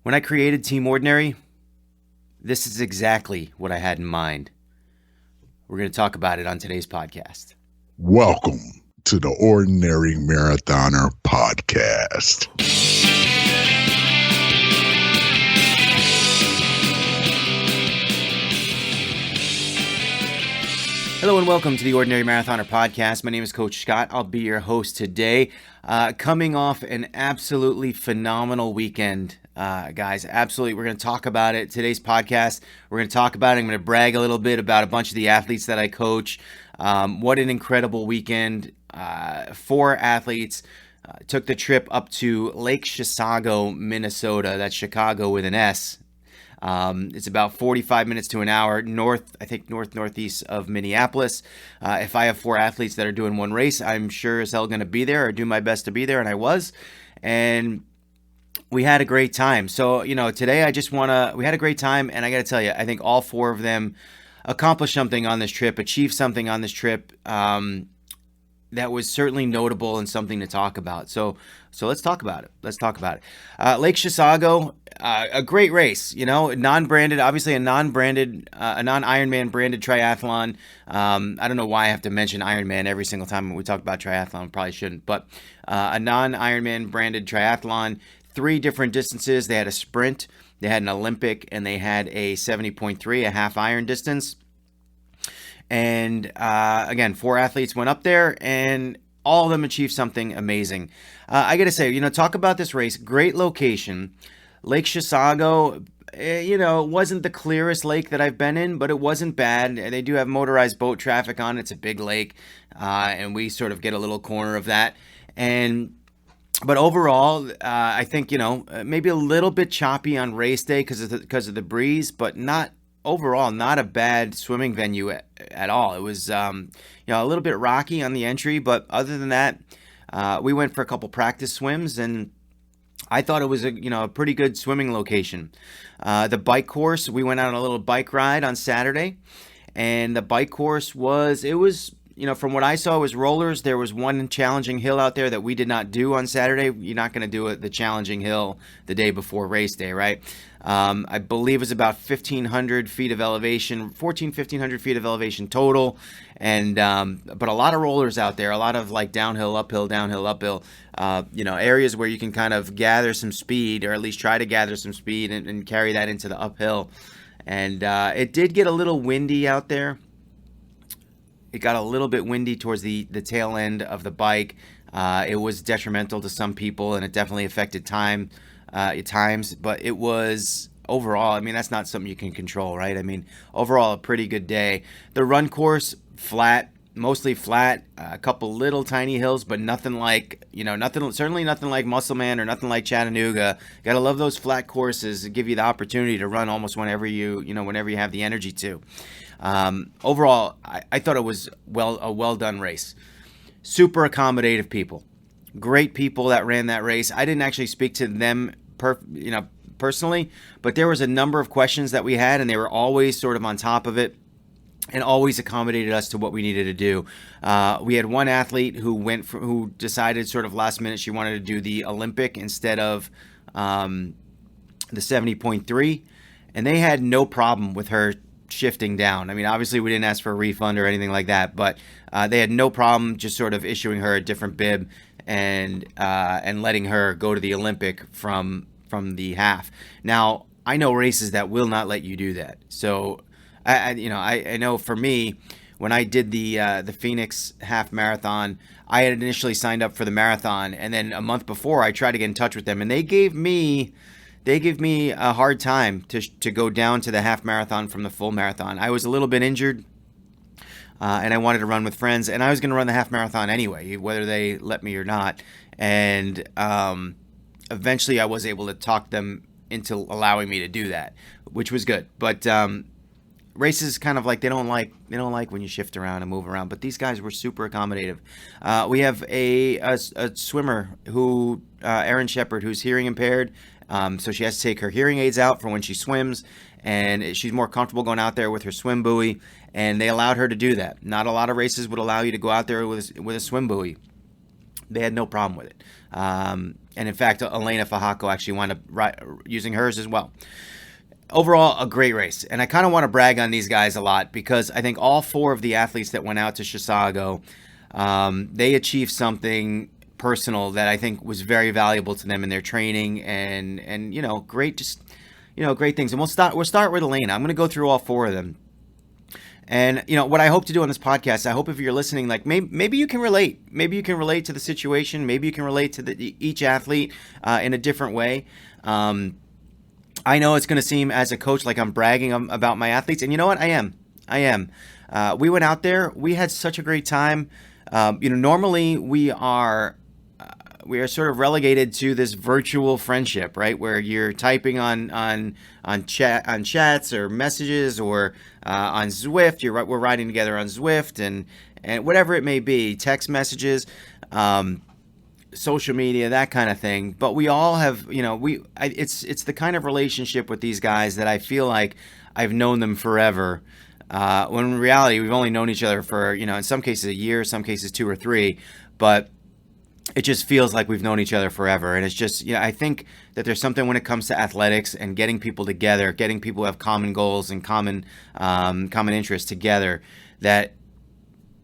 When I created Team Ordinary, this is exactly what I had in mind. We're going to talk about it on today's podcast. Welcome to the Ordinary Marathoner Podcast. Hello and welcome to the Ordinary Marathoner Podcast. My name is Coach Scott. I'll be your host today. Coming off an absolutely phenomenal weekend, guys. Absolutely. We're going to talk about it. Today's podcast, we're going to talk about it. I'm going to brag a little bit about a bunch of the athletes that I coach. What an incredible weekend. 4 athletes took the trip up to Lake Chisago, Minnesota. That's Chicago with an S. It's about 45 minutes to an hour northeast of Minneapolis. If I have 4 athletes that are doing one race, I'm sure as hell going to be there or do my best to be there, and I was. And we had a great time. So, today we had a great time, and I got to tell you, I think all 4 of them accomplished something on this trip, achieved something on this trip, that was certainly notable and something to talk about. So let's talk about it. Lake Chisago, a great race, non-branded, obviously a non-Ironman branded triathlon. I don't know why I have to mention Ironman every single time we talk about triathlon. Probably shouldn't, but a non-Ironman branded triathlon, 3 different distances. They had a sprint, they had an Olympic, and they had a 70.3, a half iron distance. And again, 4 athletes went up there, and all of them achieved something amazing. I got to say, talk about this race. Great location. Lake Chisago, wasn't the clearest lake that I've been in, but it wasn't bad. They do have motorized boat traffic on it. It's a big lake, and we sort of get a little corner of that. But overall, I think, maybe a little bit choppy on race day because of the breeze, but overall, not a bad swimming venue at all. It was, a little bit rocky on the entry, but other than that, we went for a couple practice swims, and I thought it was a pretty good swimming location. The bike course, we went out on a little bike ride on Saturday, and the bike course was from what I saw, it was rollers. There was one challenging hill out there that we did not do on Saturday. You're not going to do the challenging hill the day before race day, right? I believe it was about 1,500 feet of elevation, 1,500 feet of elevation total. And but a lot of rollers out there, a lot of like downhill, uphill, areas where you can kind of gather some speed, or at least try to gather some speed and carry that into the uphill. And it did get a little windy out there. It got a little bit windy towards the tail end of the bike. It was detrimental to some people, and it definitely affected times. But it was overall, that's not something you can control, right? Overall, a pretty good day. The run course, mostly flat, a couple little tiny hills, but nothing like, certainly nothing like Muscleman or nothing like Chattanooga. Gotta love those flat courses that give you the opportunity to run almost whenever you have the energy to. Overall, I thought it was a well done race. Super accommodative people, great people that ran that race. I didn't actually speak to them personally, but there was a number of questions that we had, and they were always sort of on top of it and always accommodated us to what we needed to do. We had one athlete who decided sort of last minute she wanted to do the Olympic instead of the 70.3, and they had no problem with her shifting down. Obviously we didn't ask for a refund or anything like that, but they had no problem just sort of issuing her a different bib and letting her go to the Olympic from the half. Now, I know races that will not let you do that. So I know for me, when I did the Phoenix half marathon, I had initially signed up for the marathon, and then a month before I tried to get in touch with them, and they gave me a hard time to go down to the half marathon from the full marathon. I was a little bit injured, and I wanted to run with friends, and I was going to run the half marathon anyway, whether they let me or not. And eventually I was able to talk them into allowing me to do that, which was good. But races kind of like they don't like when you shift around and move around, but these guys were super accommodative. We have a swimmer who Erin Shepard, who's hearing impaired. So she has to take her hearing aids out for when she swims, and she's more comfortable going out there with her swim buoy, and they allowed her to do that. Not a lot of races would allow you to go out there with a swim buoy. They had no problem with it. And in fact, Elena Fajardo actually wound up using hers as well. Overall, a great race. And I kind of want to brag on these guys a lot because I think all 4 of the athletes that went out to Chisago, they achieved something personal that I think was very valuable to them in their training and great things. And we'll start with Elena. I'm going to go through all 4 of them. And what I hope to do on this podcast, I hope if you're listening, like maybe you can relate. Maybe you can relate to the situation. Maybe you can relate to each athlete in a different way. I know it's going to seem as a coach like I'm bragging about my athletes, and you know what? I am. We went out there. We had such a great time. Normally we are sort of relegated to this virtual friendship, right? Where you're typing on chats or messages or on Zwift. We're riding together on Zwift and whatever it may be, text messages, social media, that kind of thing. But we all have, it's the kind of relationship with these guys that I feel like I've known them forever. When in reality, we've only known each other for, in some cases a year, some cases 2 or 3, but it just feels like we've known each other forever. And it's just, I think that there's something when it comes to athletics and getting people together, getting people who have common goals and common interests together, that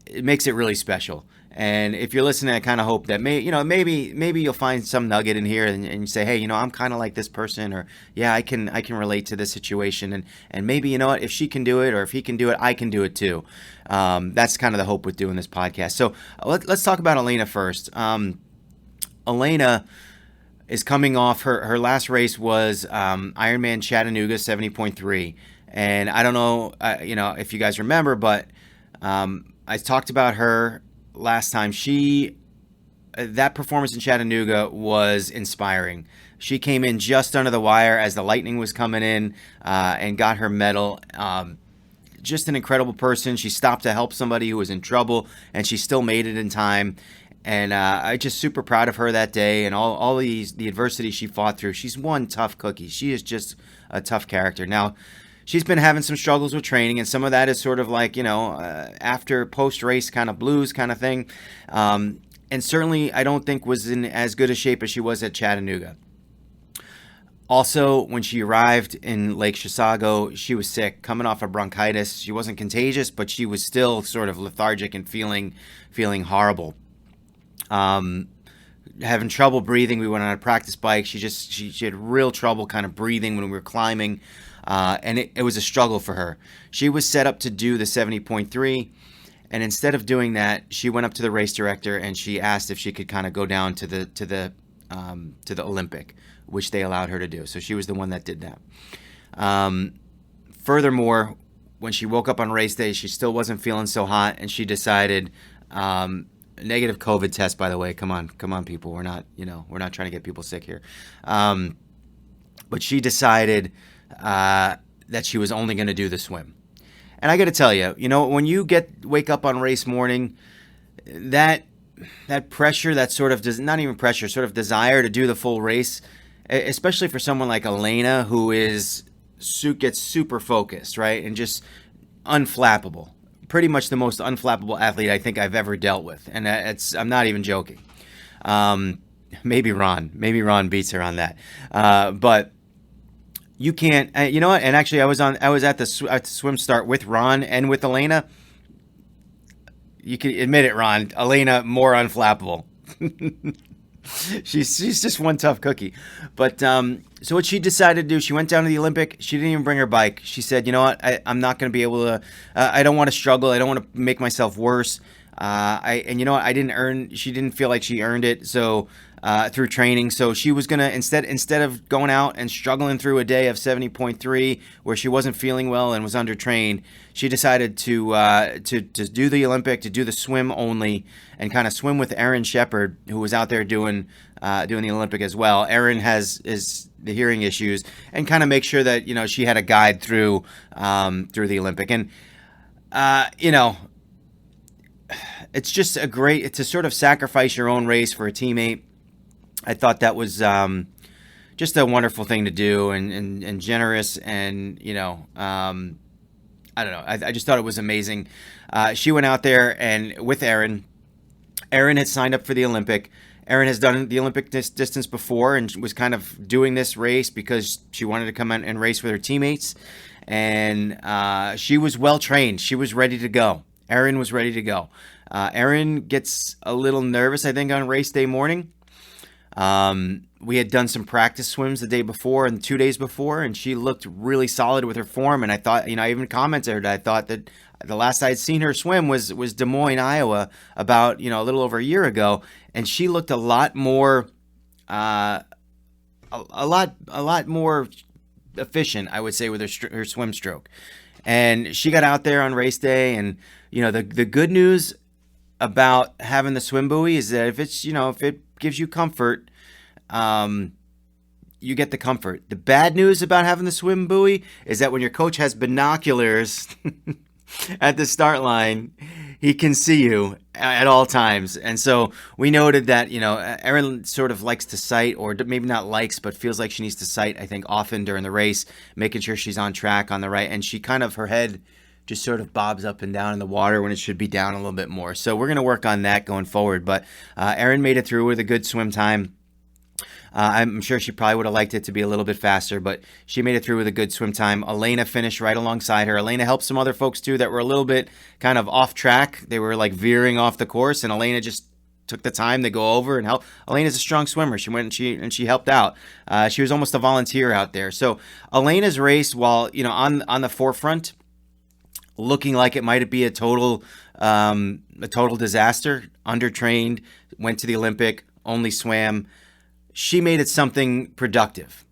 it makes it really special. And if you're listening, I kind of hope that maybe you'll find some nugget in here and you say, hey, I'm kind of like this person, or yeah, I can relate to this situation, and maybe if she can do it or if he can do it, I can do it too. That's kind of the hope with doing this podcast. So let's talk about Elena first. Elena is coming off her last race was Ironman Chattanooga 70.3, and I don't know if you guys remember, but I talked about her last time. That performance in Chattanooga was inspiring. She came in just under the wire as the lightning was coming in and got her medal. Just an incredible person. She stopped to help somebody who was in trouble, and she still made it in time. And I'm just super proud of her that day and all the adversity she fought through. She's one tough cookie. She is just a tough character. Now, she's been having some struggles with training, and some of that is sort of like, after post-race kind of blues kind of thing. And certainly I don't think was in as good a shape as she was at Chattanooga. Also, when she arrived in Lake Chisago, she was sick, coming off of bronchitis. She wasn't contagious, but she was still sort of lethargic and feeling horrible. Having trouble breathing. We went on a practice bike. She had real trouble kind of breathing when we were climbing. And it was a struggle for her. She was set up to do the 70.3, and instead of doing that, she went up to the race director and she asked if she could kind of go down to the Olympic, which they allowed her to do. So she was the one that did that. Furthermore, when she woke up on race day, she still wasn't feeling so hot, and she decided, negative COVID test, by the way. Come on, people. We're not trying to get people sick here. But she decided that she was only going to do the swim. And I got to tell you, when you wake up on race morning, that pressure, that sort of not even pressure, sort of desire to do the full race, especially for someone like Elena, who gets super focused, right, and just unflappable. Pretty much the most unflappable athlete I think I've ever dealt with, and I'm not even joking. Maybe Ron beats her on that, but. You can't, you know what? And actually, I was at the swim start with Ron and with Elena. You can admit it, Ron. Elena more unflappable. She's just one tough cookie. But so what she decided to do, she went down to the Olympic. She didn't even bring her bike. She said, you know what? I'm not going to be able to. I don't want to struggle. I don't want to make myself worse. And you know what? She didn't feel like she earned it. So. Through training, so she was gonna instead of going out and struggling through a day of 70.3 where she wasn't feeling well and was undertrained, she decided to do the Olympic, to do the swim only, and kind of swim with Erin Shepard, who was out there doing the Olympic as well. Erin is the hearing issues, and kind of make sure that she had a guide through the Olympic, and it's just to sort of sacrifice your own race for a teammate. I thought that was just a wonderful thing to do, and generous, and I don't know. I just thought it was amazing. She went out there and with Erin. Erin had signed up for the Olympic, Erin has done the Olympic distance before and was kind of doing this race because she wanted to come in and race with her teammates. And she was well trained. She was ready to go. Erin was ready to go. Erin gets a little nervous, I think, on race day morning. We had done some practice swims the day before and 2 days before, and she looked really solid with her form. And I thought, I even commented, I thought that the last I had seen her swim was Des Moines, Iowa, about, a little over a year ago. And she looked a lot more, a lot more efficient, I would say, with her swim stroke. And she got out there on race day, and the good news about having the swim buoy is that if it gives you comfort, you get the comfort. The bad news about having the swim buoy is that when your coach has binoculars at the start line, he can see you at all times. And so we noted that, Erin sort of likes to sight, or maybe not likes, but feels like she needs to sight, I think, often during the race, making sure she's on track on the right. And she kind of, her head just sort of bobs up and down in the water when it should be down a little bit more. So we're going to work on that going forward. But Erin made it through with a good swim time. I'm sure she probably would have liked it to be a little bit faster, but she made it through with a good swim time. Elena finished right alongside her. Elena helped some other folks too that were a little bit kind of off track. They were like veering off the course, and Elena just took the time to go over and help. Elena's a strong swimmer. She went and she helped out. She was almost a volunteer out there. So Elena's race, while on the forefront, looking like it might be a total disaster, undertrained, went to the Olympic, only swam. She made it something productive.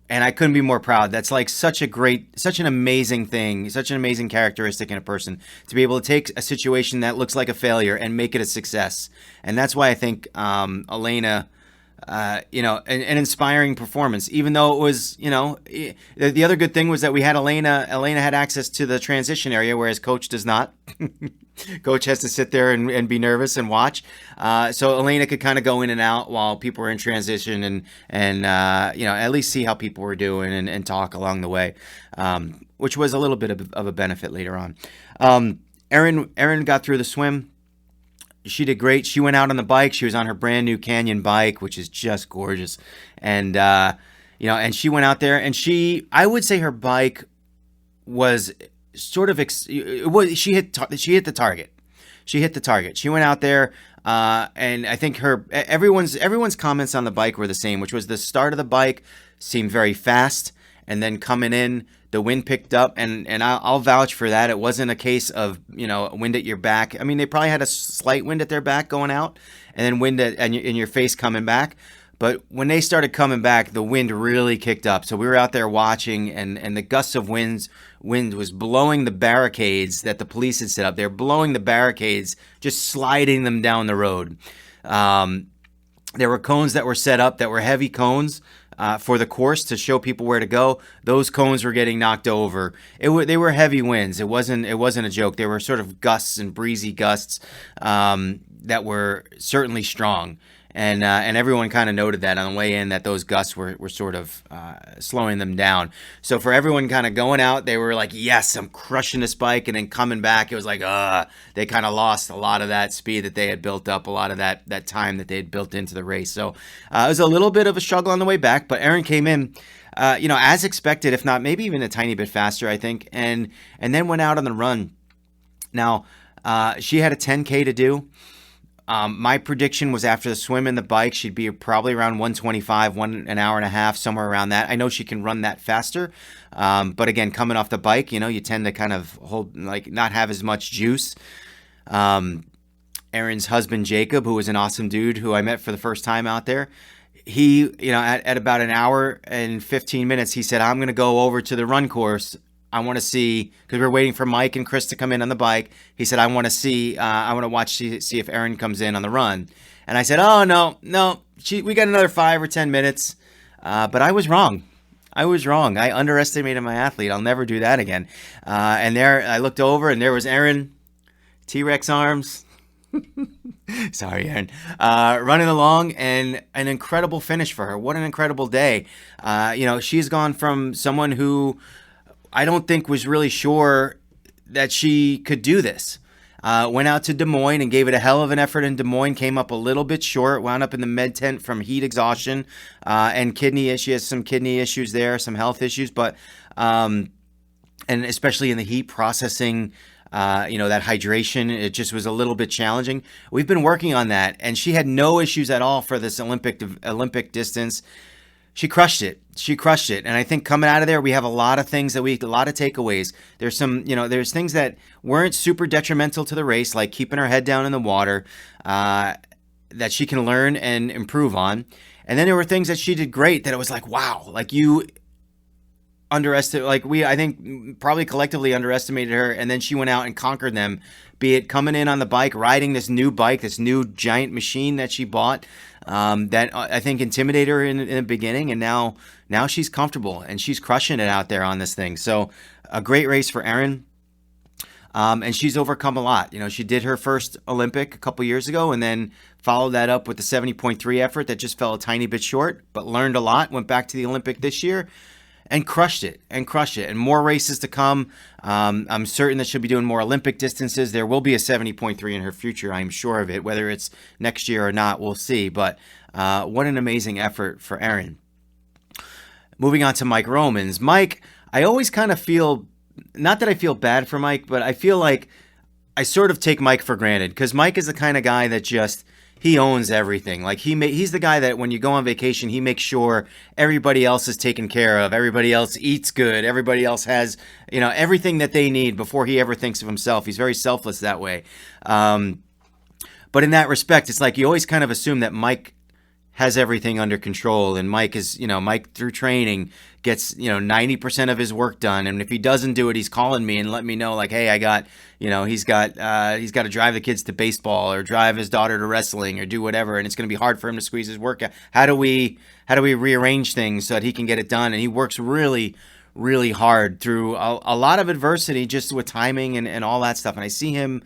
And I couldn't be more proud. That's like such an amazing thing, such an amazing characteristic in a person, to be able to take a situation that looks like a failure and make it a success. And that's why I think Elena, an inspiring performance, even though it was, the other good thing was that we had Elena had access to the transition area, whereas Coach does not. Coach has to sit there and be nervous and watch. So Elena could kind of go in and out while people were in transition and at least see how people were doing and talk along the way, which was a little bit of a benefit later on. Erin got through the swim. She did great. She went out on the bike. She was on her brand new Canyon bike, which is just gorgeous. And, and she went out there, and I would say her bike was sort of, she hit the target. She hit the target. She went out there, and I think everyone's comments on the bike were the same, which was the start of the bike seemed very fast, and then coming in, the wind picked up, and I'll vouch for that. It wasn't a case of, wind at your back. I mean, they probably had a slight wind at their back going out, and then wind in your face coming back. But when they started coming back, the wind really kicked up. So we were out there watching, and the gusts of wind was blowing the barricades that the police had set up. They're blowing the barricades, just sliding them down the road. There were cones that were set up that were heavy cones for the course to show people where to go. Those cones were getting knocked over. They were heavy winds. It wasn't a joke. They were sort of gusts and breezy gusts that were certainly strong. And everyone kind of noted that on the way in, that those gusts were sort of slowing them down. So for everyone kind of going out, they were like, yes, I'm crushing this bike. And then coming back, it was like, they kind of lost a lot of that speed that they had built up, a lot of that time that they had built into the race. So it was a little bit of a struggle on the way back. But Erin came in, as expected, if not maybe even a tiny bit faster, I think. And then went out on the run. Now, she had a 10K to do. My prediction was after the swim and the bike, she'd be probably around 125, an hour and a half, somewhere around that. I know she can run that faster. But again, coming off the bike, you tend to kind of not have as much juice. Erin's husband, Jacob, who was an awesome dude who I met for the first time out there, he, at about an hour and 15 minutes, he said, I'm going to go over to the run course. I want to see, because we're waiting for Mike and Chris to come in on the bike. He said, I want to see, I want to watch, see if Erin comes in on the run. And I said, oh, no, we got another 5 or 10 minutes. But I was wrong. I underestimated my athlete. I'll never do that again. And there, I looked over, and there was Erin, T-Rex arms. Sorry, Erin. Running along, and an incredible finish for her. What an incredible day. She's gone from someone who I don't think was really sure that she could do this. Went out to Des Moines and gave it a hell of an effort in Des Moines. Came up a little bit short. Wound up in the med tent from heat exhaustion and kidney issues. She has some kidney issues there, some health issues, but and especially in the heat processing. That hydration, it just was a little bit challenging. We've been working on that, and she had no issues at all for this Olympic distance. She crushed it. And I think coming out of there, we have a lot of things a lot of takeaways. There's there's things that weren't super detrimental to the race, like keeping her head down in the water, that she can learn and improve on. And then there were things that she did great that it was like, wow, like you underestimated, like I think probably collectively underestimated her. And then she went out and conquered them, be it coming in on the bike, riding this new giant machine that she bought. That I think intimidated her in the beginning, and now she's comfortable and she's crushing it out there on this thing. So a great race for Erin, and she's overcome a lot. She did her first Olympic a couple years ago, and then followed that up with the 70.3 effort that just fell a tiny bit short, but learned a lot. Went back to the Olympic this year. And crushed it, and more races to come. I'm certain that she'll be doing more Olympic distances. There will be a 70.3 in her future, I'm sure of it. Whether it's next year or not, we'll see. But what an amazing effort for Erin. Moving on to Mike Romans. Mike, I always kind of feel, not that I feel bad for Mike, but I feel like I sort of take Mike for granted, because Mike is the kind of guy that just, he owns everything. Like he's the guy that when you go on vacation, he makes sure everybody else is taken care of. Everybody else eats good. Everybody else has, everything that they need before he ever thinks of himself. He's very selfless that way. But in that respect, it's like you always kind of assume that Mike has everything under control, and Mike is, Mike through training gets, 90% of his work done. And if he doesn't do it, he's calling me and let me know, like, hey, I got, he's got to drive the kids to baseball or drive his daughter to wrestling or do whatever. And it's going to be hard for him to squeeze his work out. How do we rearrange things so that he can get it done? And he works really, really hard through a lot of adversity, just with timing and all that stuff. And I see him,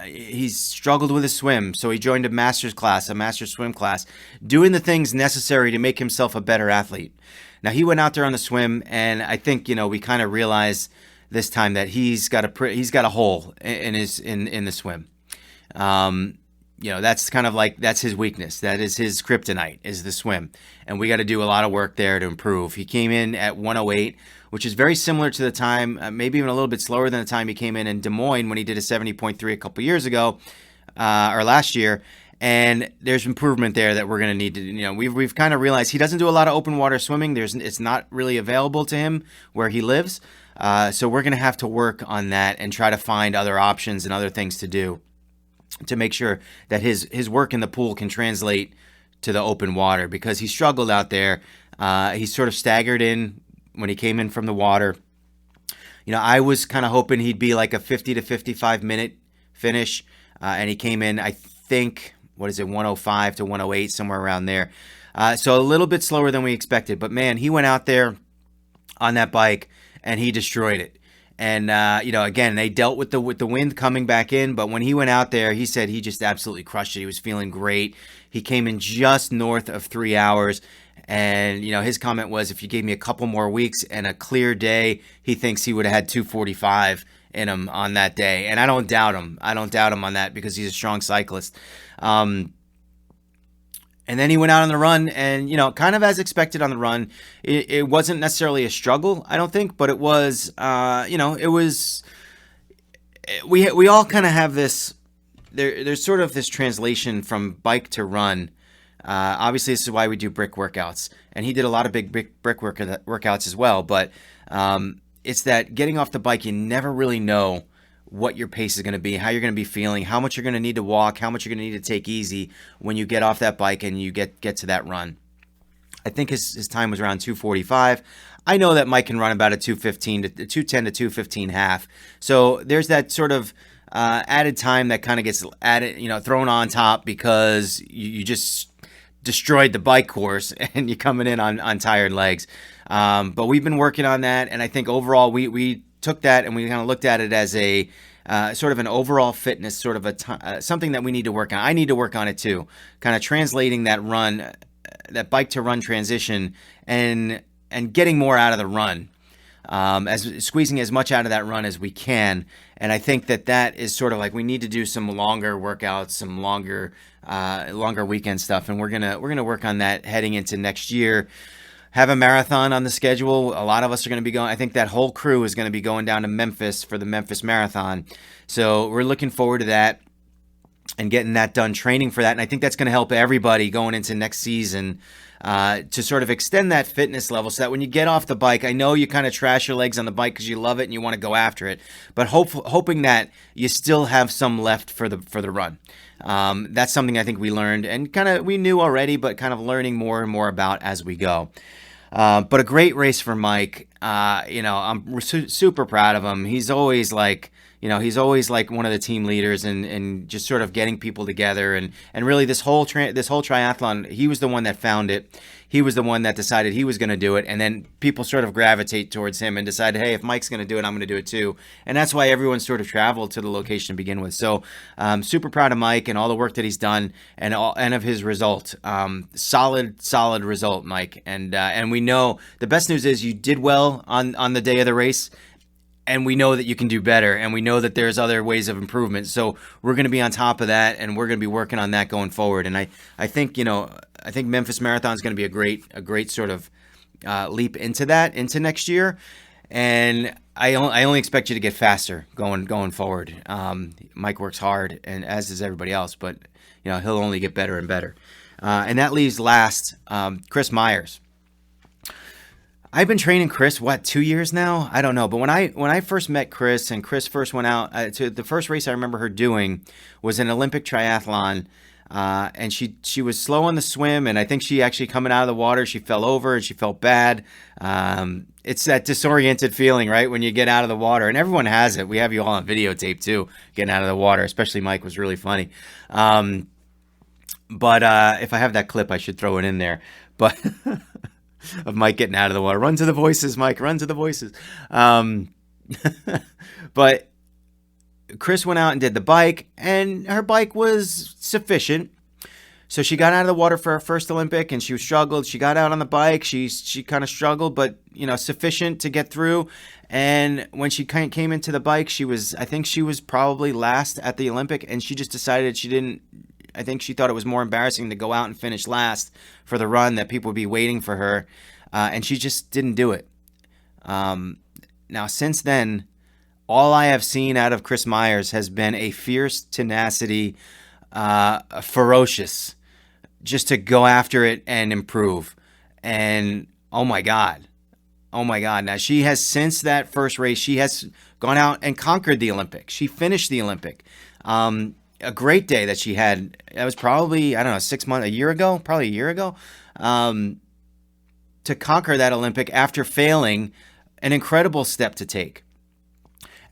he's struggled with his swim, so he joined a master's swim class, doing the things necessary to make himself a better athlete. Now, he went out there on the swim, and I think, we kind of realized this time that he's got a hole in the swim. That's kind of like, that's his weakness. That is his kryptonite, is the swim. And we got to do a lot of work there to improve. He came in at 108, which is very similar to the time, maybe even a little bit slower than the time he came in Des Moines when he did a 70.3 a couple years ago, or last year. And there's improvement there that we're going to need to, we've kind of realized he doesn't do a lot of open water swimming. It's not really available to him where he lives. So we're going to have to work on that and try to find other options and other things to do to make sure that his work in the pool can translate to the open water, because he struggled out there. He sort of staggered in when he came in from the water. I was kind of hoping he'd be like a 50 to 55 minute finish. And he came in, I think, 105 to 108, somewhere around there. So a little bit slower than we expected, but man, he went out there on that bike and he destroyed it. And, again, they dealt with the wind coming back in, but when he went out there, he said he just absolutely crushed it. He was feeling great. He came in just north of 3 hours. And, his comment was, if you gave me a couple more weeks and a clear day, he thinks he would have had 2:45 in him on that day. And I don't doubt him. On that, because he's a strong cyclist. And then he went out on the run, and, kind of as expected on the run, it wasn't necessarily a struggle, I don't think, but it was, it was, we all kind of have this, there's sort of this translation from bike to run. Obviously, this is why we do brick workouts, and he did a lot of big brick workouts as well, but it's that getting off the bike, you never really know what your pace is going to be, how you're going to be feeling, how much you're going to need to walk, how much you're going to need to take easy when you get off that bike and you get to that run. I think his time was around 2:45. I know that Mike can run about a 2:15 to 2:10 to 2:15 half. So there's that sort of added time that kind of gets added, thrown on top, because you just destroyed the bike course and you're coming in on tired legs. But we've been working on that, and I think overall we took that and we kind of looked at it as a sort of an overall fitness, sort of something that we need to work on. I need to work on it too, kind of translating that run, that bike to run transition, and getting more out of the run. as squeezing as much out of that run as we can. And I think that is sort of like we need to do some longer workouts, some longer weekend stuff, and we're gonna work on that heading into next year. Have a marathon on the schedule. A lot of us are going to be going. I think that whole crew is going to be going down to Memphis for the Memphis Marathon. So we're looking forward to that and getting that done, training for that. And I think that's going to help everybody going into next season to sort of extend that fitness level so that when you get off the bike, I know you kind of trash your legs on the bike because you love it and you want to go after it, but hoping that you still have some left for the run. That's something I think we learned and we knew already, but kind of learning more and more about as we go. But a great race for Mike. I'm super proud of him. He's always like one of the team leaders and just sort of getting people together and really this whole triathlon, he was the one that found it. He was the one that decided he was going to do it, and then people sort of gravitate towards him and decide, hey, if Mike's going to do it, I'm going to do it too. And that's why everyone sort of traveled to the location to begin with. So super proud of Mike and all the work that he's done and of his result. Solid result, Mike. And we know the best news is you did well on the day of the race. And we know that you can do better, and we know that there's other ways of improvement. So we're going to be on top of that, and we're going to be working on that going forward. And I think Memphis Marathon is going to be a great sort of leap into next year. And I only expect you to get faster going forward. Mike works hard, and as does everybody else, but he'll only get better and better. And that leaves last Chris Myers. I've been training Chris, 2 years now? I don't know. But when I first met Chris and Chris first went out, to the first race I remember her doing was an Olympic triathlon. And she was slow on the swim, and I think she actually coming out of the water, she fell over and she felt bad. It's that disoriented feeling, right, when you get out of the water. And everyone has it. We have you all on videotape, too, getting out of the water. Especially Mike was really funny. But if I have that clip, I should throw it in there. But... of Mike getting out of the water. Run to the voices, Mike. Run to the voices. But Chris went out and did the bike, and her bike was sufficient. So she got out of the water for her first Olympic, and she struggled. She got out on the bike. She kind of struggled, but sufficient to get through. And when she came into the bike, I think she was probably last at the Olympic, and she just decided I think she thought it was more embarrassing to go out and finish last for the run, that people would be waiting for her, and she just didn't do it. Now, since then, all I have seen out of Chris Myers has been a fierce tenacity, ferocious, just to go after it and improve. And oh my God. Now, she has, since that first race, she has gone out and conquered the Olympic. She finished the Olympic. A great day that she had. That was probably, I don't know, 6 months, a year ago, to conquer that Olympic after failing, an incredible step to take.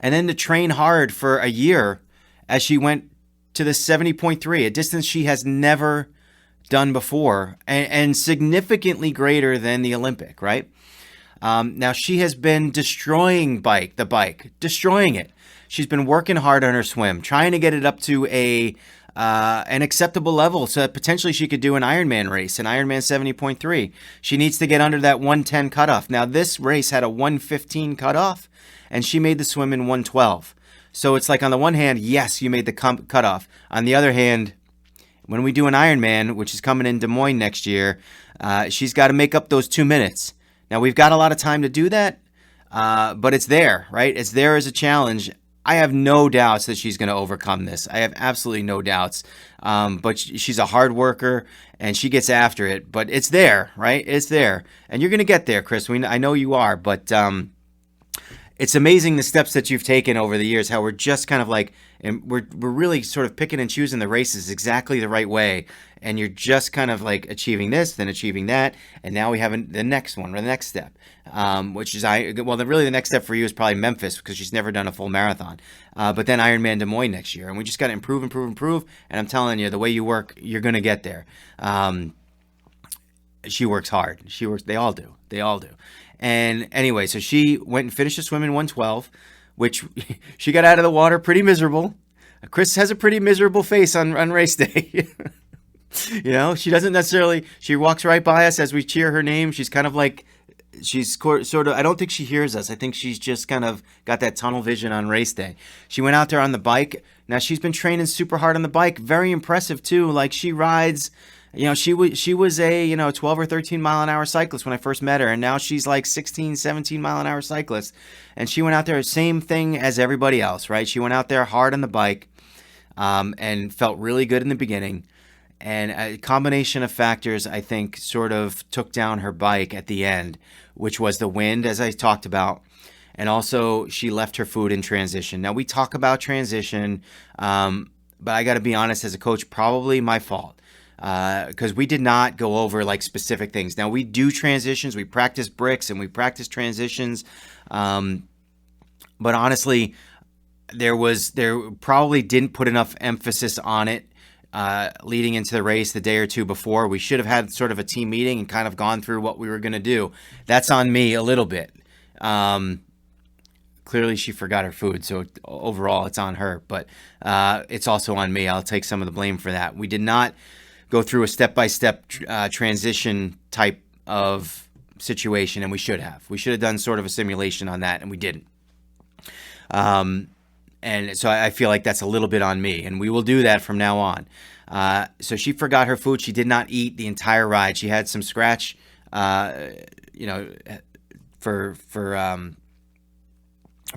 And then to train hard for a year as she went to the 70.3, a distance she has never done before, and significantly greater than the Olympic, right? Now she has been destroying the bike, destroying it. She's been working hard on her swim, trying to get it up to an acceptable level so that potentially she could do an Ironman race, an Ironman 70.3. She needs to get under that 110 cutoff. Now, this race had a 115 cutoff, and she made the swim in 112. So it's like, on the one hand, yes, you made the cutoff. On the other hand, when we do an Ironman, which is coming in Des Moines next year, she's got to make up those 2 minutes. Now, we've got a lot of time to do that, but it's there, right? It's there as a challenge. I have no doubts that she's going to overcome this. I have absolutely no doubts. But she's a hard worker, and she gets after it. But it's there, right? It's there. And you're going to get there, Chris. I know you are. But it's amazing the steps that you've taken over the years, how we're just kind of like, and we're really sort of picking and choosing the races exactly the right way. And you're just kind of like achieving this, then achieving that. And now we have the next one, or the next step, which is, really the next step for you is probably Memphis, because she's never done a full marathon. But then Ironman Des Moines next year. And we just got to improve. And I'm telling you, the way you work, you're going to get there. She works hard. They all do. And anyway, so she went and finished the swim in 112, which she got out of the water pretty miserable. Chris has a pretty miserable face on race day. She doesn't necessarily, she walks right by us as we cheer her name. She's kind of like she's sort of, I don't think she hears us. I think she's just kind of got that tunnel vision on race day. She went out there on the bike. Now she's been training super hard on the bike. Very impressive too. Like she rides, she was a, 12 or 13 mile an hour cyclist when I first met her. And now she's like 16, 17 mile an hour cyclist. And she went out there, same thing as everybody else, right? She went out there hard on the bike, and felt really good in the beginning. And a combination of factors, I think, sort of took down her bike at the end, which was the wind, as I talked about. And also, she left her food in transition. Now, we talk about transition, but I got to be honest, as a coach, probably my fault. Because we did not go over like specific things. Now, we do transitions. We practice bricks and we practice transitions. But honestly, there probably didn't put enough emphasis on it. Leading into the race the day or two before. We should have had sort of a team meeting and kind of gone through what we were going to do. That's on me a little bit. Clearly she forgot her food, so overall it's on her, but it's also on me. I'll take some of the blame for that. We did not go through a step-by-step transition type of situation, and we should have. We should have done sort of a simulation on that, and we didn't. And so I feel like that's a little bit on me, and we will do that from now on. So she forgot her food. She did not eat the entire ride. She had some scratch, for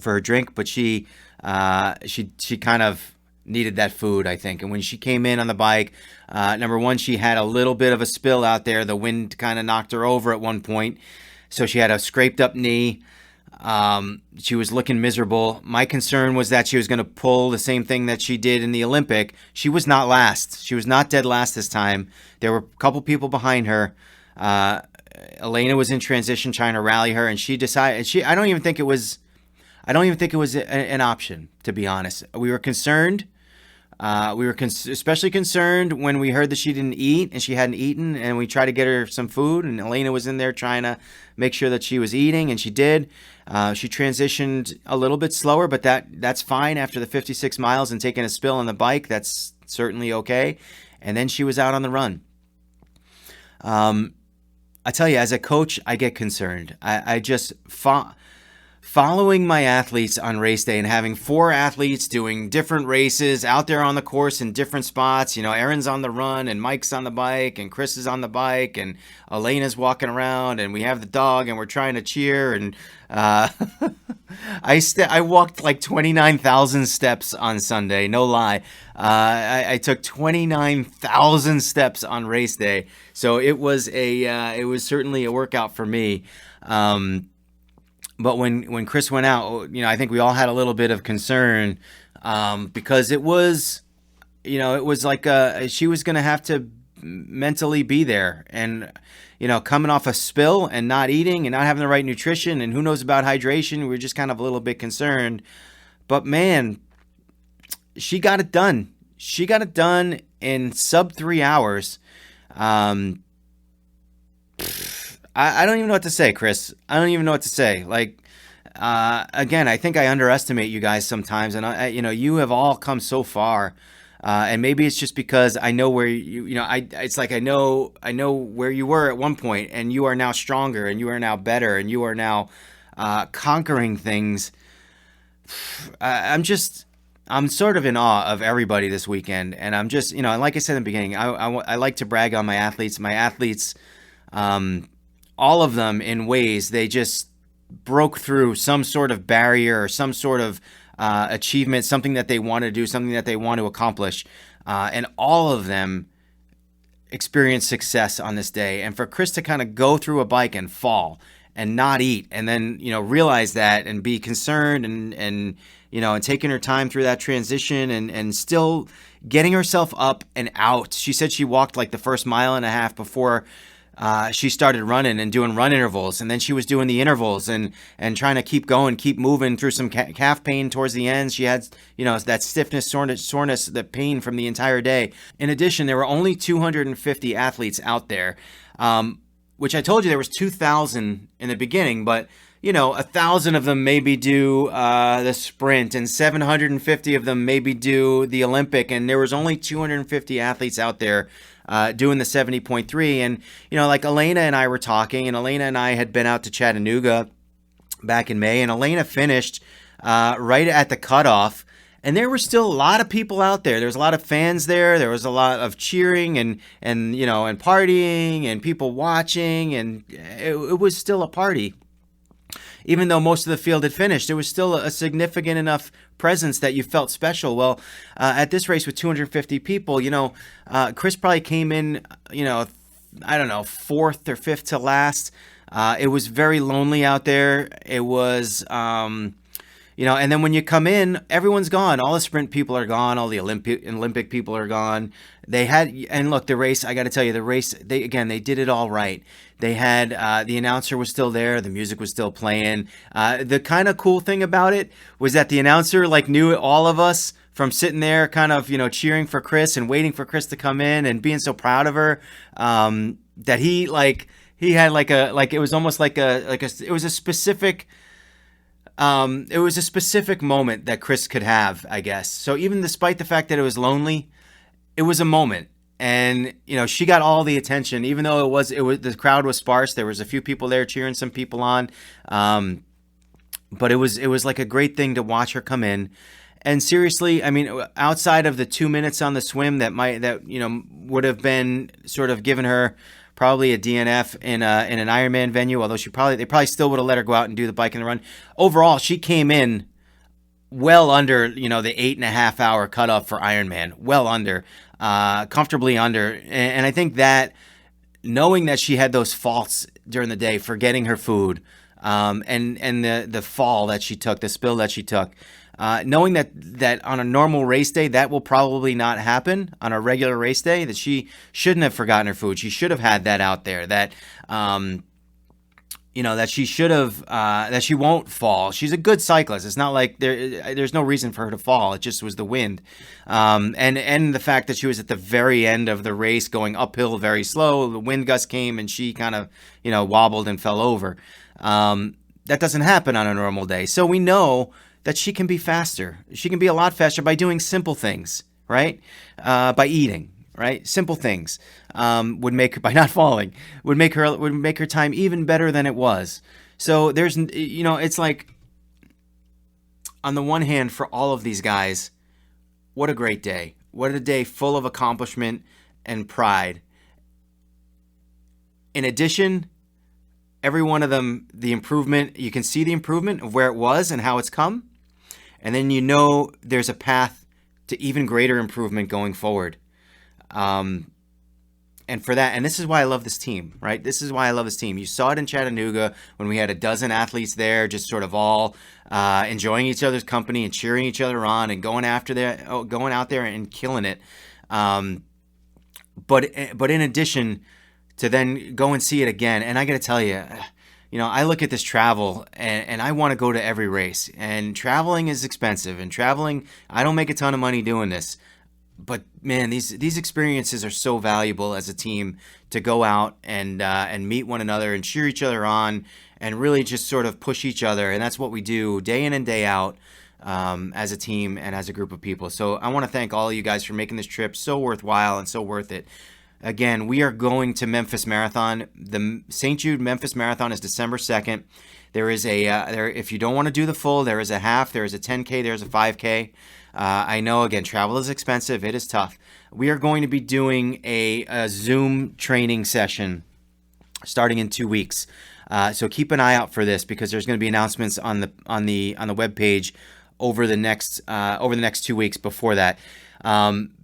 her drink, but she kind of needed that food, I think. And when she came in on the bike, number one, she had a little bit of a spill out there. The wind kind of knocked her over at one point, so she had a scraped up knee. She was looking miserable. My concern was that she was going to pull the same thing that she did in the Olympic. She was not last. She was not dead last this time. There were a couple people behind her. Elena was in transition trying to rally her, and she decided. I don't even think it was an option, to be honest. We were concerned. We were especially concerned when we heard that she didn't eat and she hadn't eaten, and we tried to get her some food, and Elena was in there trying to make sure that she was eating, and she did. She transitioned a little bit slower, but that's fine after the 56 miles and taking a spill on the bike. That's certainly okay. And then she was out on the run. I tell you, as a coach, I get concerned. I just following my athletes on race day and having 4 athletes doing different races out there on the course in different spots. Aaron's on the run and Mike's on the bike and Chris is on the bike and Elena's walking around and we have the dog and we're trying to cheer. And I walked like 29,000 steps on Sunday. No lie. I took 29,000 steps on race day. So it was certainly a workout for me. But when Chris went out, I think we all had a little bit of concern, because it was like she was going to have to mentally be there, and coming off a spill and not eating and not having the right nutrition, and who knows about hydration. We were just kind of a little bit concerned. But man, she got it done. She got it done in sub 3 hours. I don't even know what to say, Chris. I don't even know what to say. Like, again, I think I underestimate you guys sometimes, and you have all come so far, and maybe it's just because I know where it's like I know where you were at one point, and you are now stronger, and you are now better, and you are now conquering things. I'm sort of in awe of everybody this weekend, and I'm just, like I said in the beginning, I like to brag on my athletes. My athletes, all of them in ways they just broke through some sort of barrier or some sort of achievement, something that they want to do, something that they want to accomplish. And all of them experienced success on this day. And for Chris to kind of go through a bike and fall and not eat, and then, realize that and be concerned and taking her time through that transition and still getting herself up and out. She said she walked like the first mile and a half before she started running and doing run intervals, and then she was doing the intervals and trying to keep going, keep moving through some calf pain towards the end. She had, that stiffness, soreness, the pain from the entire day. In addition, there were only 250 athletes out there, which I told you there was 2,000 in the beginning, but 1,000 of them maybe do the sprint, and 750 of them maybe do the Olympic, and there was only 250 athletes out there doing the 70.3. And like Elena and I were talking, and Elena and I had been out to Chattanooga back in May, and Elena finished right at the cutoff. And there were still a lot of people out there. There was a lot of fans there. There was a lot of cheering and partying and people watching, and it was still a party. Even though most of the field had finished, there was still a significant enough presence that you felt special. Well, at this race with 250 people, Chris probably came in, I don't know, fourth or fifth to last. It was very lonely out there. It was, and then when you come in, everyone's gone. All the sprint people are gone. All the Olympic people are gone. And look, the race, I got to tell you, they did it all right. They had, the announcer was still there. The music was still playing. The kind of cool thing about it was that the announcer knew all of us from sitting there kind of, cheering for Chris and waiting for Chris to come in and being so proud of her, that he had it was almost it was a specific, moment that Chris could have, I guess. So even despite the fact that it was lonely, it was a moment. And, she got all the attention, even though the crowd was sparse. There was a few people there cheering some people on. But it was like a great thing to watch her come in. And seriously, I mean, outside of the 2 minutes on the swim that would have been sort of given her probably a DNF in an Ironman venue, although they probably still would have let her go out and do the bike and the run. Overall, she came in well under, the 8.5 hour cutoff for Ironman, well under, comfortably under. And I think that knowing that she had those faults during the day, forgetting her food, and the fall that she took, the spill that she took, knowing that on a normal race day, that will probably not happen on a regular race day, that she shouldn't have forgotten her food. She should have had that out there, that that she should have, that she won't fall. She's a good cyclist. It's not like there's no reason for her to fall. It just was the wind. And the fact that she was at the very end of the race going uphill very slow, the wind gust came and she kind of, wobbled and fell over. That doesn't happen on a normal day. So we know that she can be faster. She can be a lot faster by doing simple things, right? By eating, right? Simple things would make her, by not falling, would make her time even better than it was. So there's, it's like, on the one hand, for all of these guys, what a great day. What a day full of accomplishment and pride. In addition, every one of them, the improvement, you can see the improvement of where it was and how it's come. And then there's a path to even greater improvement going forward. And for that, and this is why I love this team, right? This is why I love this team. You saw it in Chattanooga when we had a dozen athletes there, just sort of all enjoying each other's company and cheering each other on and going out there and killing it. But in addition to then go and see it again, and I got to tell you, I look at this travel and I want to go to every race, and traveling is expensive, and I don't make a ton of money doing this, but man, these experiences are so valuable as a team to go out and meet one another and cheer each other on and really just sort of push each other. And that's what we do day in and day out, as a team and as a group of people. So I want to thank all of you guys for making this trip so worthwhile and so worth it. Again, we are going to Memphis Marathon. The St. Jude Memphis Marathon is December 2nd. There is if you don't want to do the full, there is a half, there is a 10K, there's a 5K. I know, again, travel is expensive. It is tough. We are going to be doing a Zoom training session starting in 2 weeks. So keep an eye out for this, because there's going to be announcements on the webpage over the next 2 weeks before that.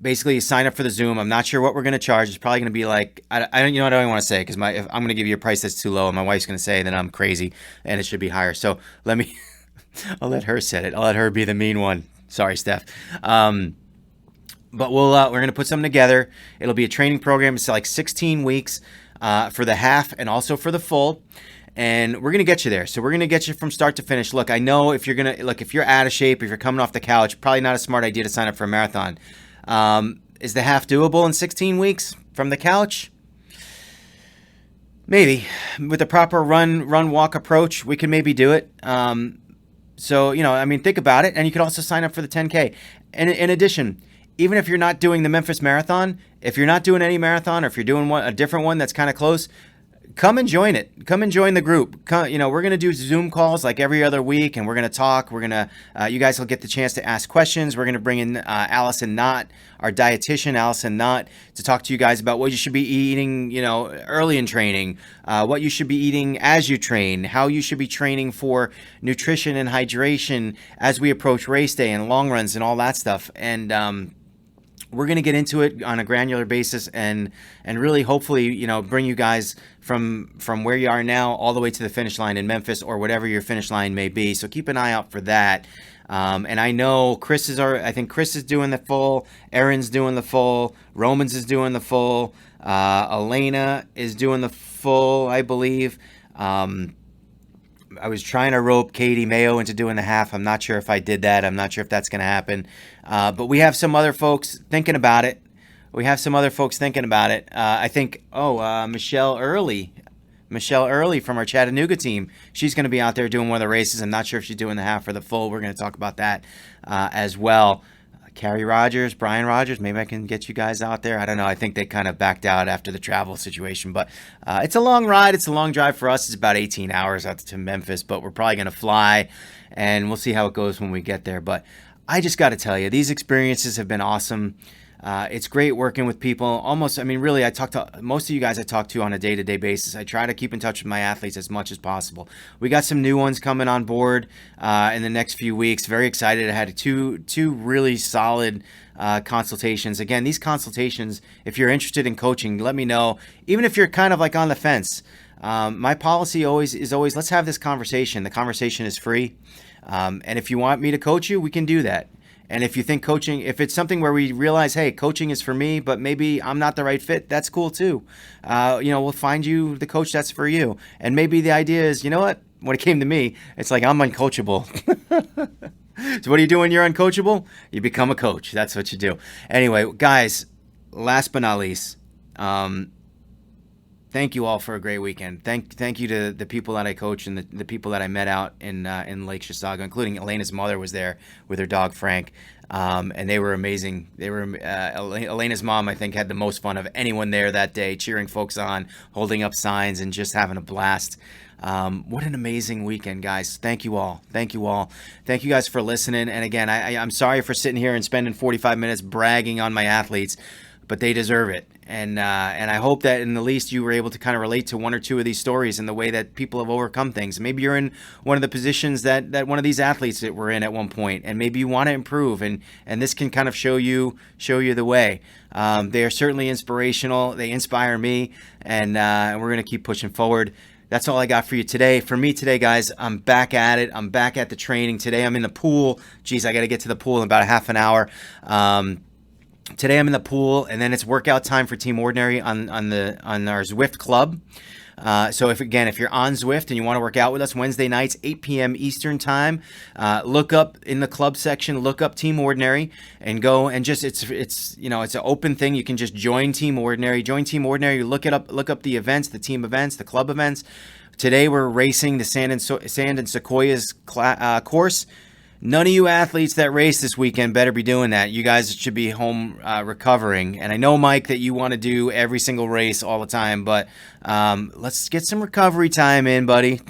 Basically, you sign up for the Zoom. I'm not sure what we're going to charge. It's probably going to be like, I don't even want to say, because if I'm going to give you a price that's too low, and my wife's going to say that I'm crazy and it should be higher. So I'll let her set it. I'll let her be the mean one. Sorry, Steph. But we're going to put something together. It'll be a training program. It's like 16 weeks, for the half and also for the full. And we're going to get you there. So we're going to get you from start to finish. Look, I know if you're out of shape, if you're coming off the couch, probably not a smart idea to sign up for a marathon. Is the half doable in 16 weeks from the couch? Maybe with the proper run walk approach, we can maybe do it. So, I mean, think about it. And you could also sign up for the 10K. And in addition, even if you're not doing the Memphis Marathon, if you're not doing any marathon, or if you're doing a different one that's kind of close, come and join it. Come and join the group. We're going to do Zoom calls like every other week, and we're going to talk. We're going to, you guys will get the chance to ask questions. We're going to bring in Allison Knott, our dietitian, Allison Knott, to talk to you guys about what you should be eating, early in training, what you should be eating as you train, how you should be training for nutrition and hydration as we approach race day and long runs and all that stuff. And, we're going to get into it on a granular basis and really hopefully, bring you guys from where you are now all the way to the finish line in Memphis or whatever your finish line may be. So keep an eye out for that. And I know I think Chris is doing the full, Aaron's doing the full, Romans is doing the full, Elena is doing the full, I believe. I was trying to rope Katie Mayo into doing the half. I'm not sure if I did that. I'm not sure if that's going to happen. But we have some other folks thinking about it. I think, Michelle Early from our Chattanooga team. She's going to be out there doing one of the races. I'm not sure if she's doing the half or the full. We're going to talk about that as well. Carrie Rogers, Brian Rogers, maybe I can get you guys out there. I don't know. I think they kind of backed out after the travel situation, but it's a long ride. It's a long drive for us. It's about 18 hours out to Memphis, but we're probably going to fly, and we'll see how it goes when we get there. But I just got to tell you, these experiences have been awesome. It's great working with people. Really, I talk to most of you guys I talk to on a day-to-day basis. I try to keep in touch with my athletes as much as possible. We got some new ones coming on board in the next few weeks. Very excited. I had two really solid consultations. Again, these consultations, if you're interested in coaching, let me know. Even if you're kind of like on the fence, my policy is always let's have this conversation. The conversation is free. And if you want me to coach you, we can do that. And if you think if it's something where we realize, hey, coaching is for me, but maybe I'm not the right fit, that's cool too. We'll find you the coach that's for you. And maybe the idea is, you know what? When it came to me, it's like I'm uncoachable. So what do you do when you're uncoachable? You become a coach. That's what you do. Anyway, guys, last but not least, thank you all for a great weekend. Thank you to the people that I coach and the people that I met out in Lake Chisago, including Elena's mother was there with her dog Frank, and they were amazing. Elena's mom, I think, had the most fun of anyone there that day, cheering folks on, holding up signs, and just having a blast. What an amazing weekend, guys. Thank you all. Thank you guys for listening. And again, I'm sorry for sitting here and spending 45 minutes bragging on my athletes, but they deserve it. And I hope that in the least you were able to kind of relate to one or two of these stories and the way that people have overcome things. Maybe you're in one of the positions that one of these athletes that were in at one point, and maybe you want to improve, and this can kind of show you the way. They are certainly inspirational. They inspire me, and we're going to keep pushing forward. That's all I got for you today. For me today, guys, I'm back at it. I'm back at the training. Today I'm in the pool. Geez, I got to get to the pool in about a half an hour. Today I'm in the pool, and then it's workout time for Team Ordinary on our Zwift club. So if you're on Zwift and you want to work out with us, Wednesday nights, 8 p.m. Eastern time, look up in the club section, look up Team Ordinary, and go and just it's an open thing. You can just join Team Ordinary. Look up the events, the team events, the club events. Today we're racing the Sand and Sequoias course. None of you athletes that race this weekend better be doing that. You guys should be home recovering. And I know, Mike, that you want to do every single race all the time, but let's get some recovery time in, buddy.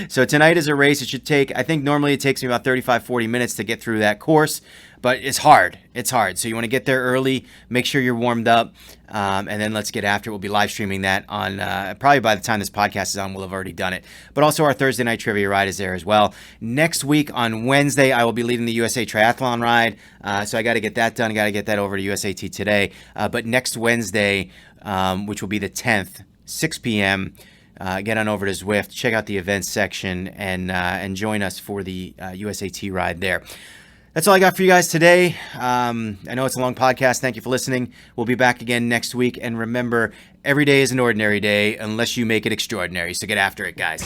So tonight is a race. It should take, I think normally it takes me about 35, 40 minutes to get through that course, but it's hard. So you want to get there early, make sure you're warmed up, and then let's get after it. We'll be live streaming that on, probably by the time this podcast is on, we'll have already done it. But also our Thursday night trivia ride is there as well. Next week on Wednesday, I will be leading the USA Triathlon ride, so I got to get that done. Got to get that over to USAT today. But next Wednesday, which will be the 10th, 6 p.m., get on over to Zwift, check out the events section, and join us for the USAT ride there. That's all I got for you guys today. I know it's a long podcast. Thank you for listening. We'll be back again next week. And remember, every day is an ordinary day unless you make it extraordinary. So get after it, guys.